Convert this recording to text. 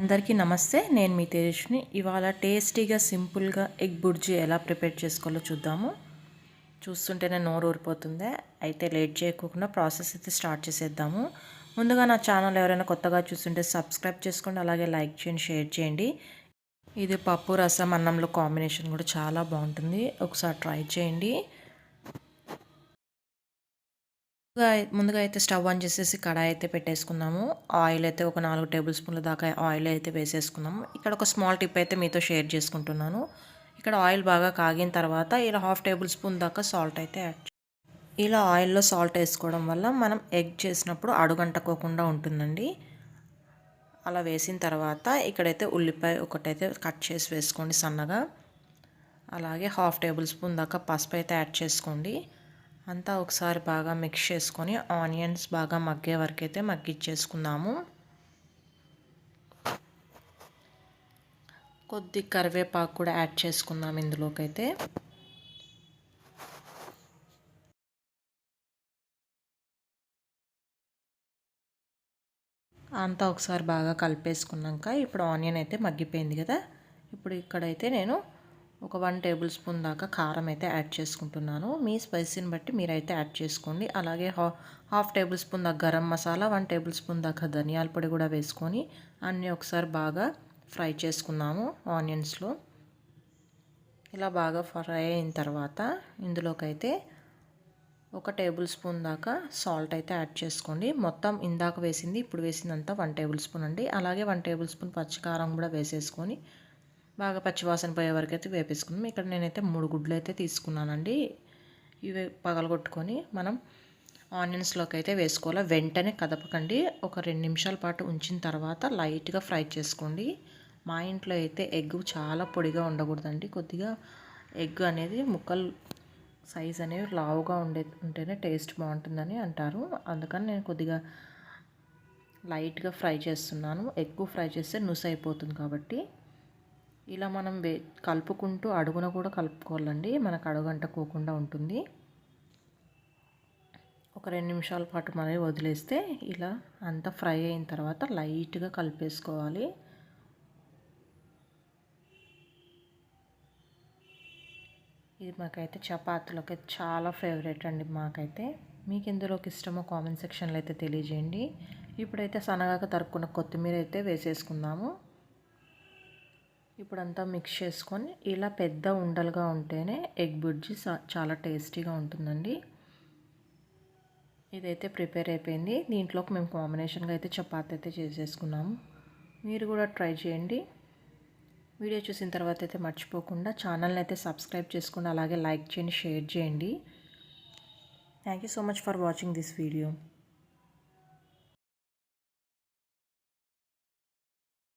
అందరికీ నమస్తే. నేను మీ తేజస్విని. ఇవాళ టేస్టీగా సింపుల్గా ఎగ్ బుర్జీ ఎలా ప్రిపేర్ చేసుకోవాలో చూద్దాము. చూస్తుంటేనే నోరు ఊరిపోతుంది. అయితే లేట్ చేయకుండా ప్రాసెస్ అయితే స్టార్ట్ చేసేద్దాము. ముందుగా నా ఛానల్ ఎవరైనా కొత్తగా చూస్తుంటే సబ్స్క్రైబ్ చేసుకోండి, అలాగే లైక్ చేయండి, షేర్ చేయండి. ఇది పప్పు రసం అన్నంలో కాంబినేషన్ కూడా చాలా బాగుంటుంది. ఒకసారి ట్రై చేయండి. ముందుగా అయితే స్టవ్ ఆన్ చేసేసి కడాయి అయితే పెట్టేసుకుందాము. ఆయిల్ అయితే ఒక 4 టేబుల్ స్పూన్ల దాకా ఆయిల్ అయితే వేసేసుకున్నాము. ఇక్కడ ఒక స్మాల్ టిప్ అయితే మీతో షేర్ చేసుకుంటున్నాను. ఇక్కడ ఆయిల్ బాగా కాగిన తర్వాత ఇలా 1/2 టేబుల్ స్పూన్ దాకా సాల్ట్ అయితే ఇలా ఆయిల్లో సాల్ట్ వేసుకోవడం వల్ల మనం ఎగ్ చేసినప్పుడు అడుగంటకోకుండా ఉంటుందండి. అలా వేసిన తర్వాత ఇక్కడైతే ఉల్లిపాయ ఒకటైతే కట్ చేసి వేసుకోండి సన్నగా. అలాగే 1/2 టేబుల్ స్పూన్ దాకా పసుపు అయితే యాడ్ చేసుకోండి. అంతా ఒకసారి బాగా మిక్స్ చేసుకొని ఆనియన్స్ బాగా మగ్గే వరకు అయితే మగ్గిచ్చేసుకుందాము. కొద్ది కరివేపాకు కూడా యాడ్ చేసుకుందాం ఇందులోకైతే. అంతా ఒకసారి బాగా కలిపేసుకున్నాక ఇప్పుడు ఆనియన్ అయితే మగ్గిపోయింది కదా. ఇప్పుడు ఇక్కడైతే నేను ఒక 1 టేబుల్ స్పూన్ దాకా కారం అయితే యాడ్ చేసుకుంటున్నాను. మీ స్పైసీని బట్టి మీరైతే యాడ్ చేసుకోండి. అలాగే 1/2 టేబుల్ స్పూన్ దాకా గరం మసాలా, 1 టేబుల్ స్పూన్ దాకా ధనియాల పొడి కూడా వేసుకొని అన్నీ ఒకసారి బాగా ఫ్రై చేసుకున్నాము ఆనియన్స్లో. ఇలా బాగా ఫ్రై అయిన తర్వాత ఇందులోకైతే 1 టేబుల్ స్పూన్ దాకా సాల్ట్ అయితే యాడ్ చేసుకోండి. మొత్తం ఇందాక వేసింది ఇప్పుడు వేసిందంతా 1 టేబుల్ స్పూన్ అండి. అలాగే 1 టేబుల్ స్పూన్ పచ్చికారం కూడా వేసేసుకొని బాగా పచ్చివాసన పోయే వరకు అయితే వేపేసుకున్నాం. ఇక్కడ నేనైతే 3 గుడ్లు అయితే తీసుకున్నానండి. ఇవి పగలగొట్టుకొని మనం ఆనియన్స్లోకి అయితే వేసుకోవాలి. వెంటనే కదపకండి. ఒక 2 నిమిషాల పాటు ఉంచిన తర్వాత లైట్గా ఫ్రై చేసుకోండి. మా ఇంట్లో అయితే ఎగ్ చాలా పొడిగా ఉండకూడదండి. కొద్దిగా ఎగ్ అనేది ముక్కలు సైజ్ అనేవి లావుగా ఉంటేనే టేస్ట్ బాగుంటుందని అంటారు. అందుకని నేను కొద్దిగా లైట్గా ఫ్రై చేస్తున్నాను. ఎక్కువ ఫ్రై చేస్తే నుసు అయిపోతుంది కాబట్టి. ఇలా మనం కలుపుకుంటూ అడుగున కూడా కలుపుకోవాలండి. మనకు అడుగంటకోకుండా ఉంటుంది. ఒక 2 నిమిషాల పాటు మరీ వదిలేస్తే ఇలా అంతా ఫ్రై అయిన తర్వాత లైట్గా కలిపేసుకోవాలి. ఇది మాకైతే చపాతీలోకి చాలా ఫేవరెట్ అండి మాకైతే. మీకు ఎందులోకి ఇష్టమో కామెంట్ సెక్షన్లో అయితే తెలియజేయండి. ఇప్పుడైతే సన్నగా తరుక్కున్న కొత్తిమీర అయితే వేసేసుకుందాము. ఇప్పుడంతా మిక్స్ చేసుకొని ఇలా పెద్ద ఉండలుగా ఉంటేనే ఎగ్ బుర్జీ చాలా టేస్టీగా ఉంటుందండి. ఇదైతే ప్రిపేర్ అయిపోయింది. దీంట్లోకి మేము కాంబినేషన్గా అయితే చపాతీ అయితే చేసేసుకున్నాము. మీరు కూడా ట్రై చేయండి. వీడియో చూసిన తర్వాత అయితే మర్చిపోకుండా ఛానల్ని అయితే సబ్స్క్రైబ్ చేసుకోండి, అలాగే లైక్ చేయండి, షేర్ చేయండి. Thank you so much for watching this video.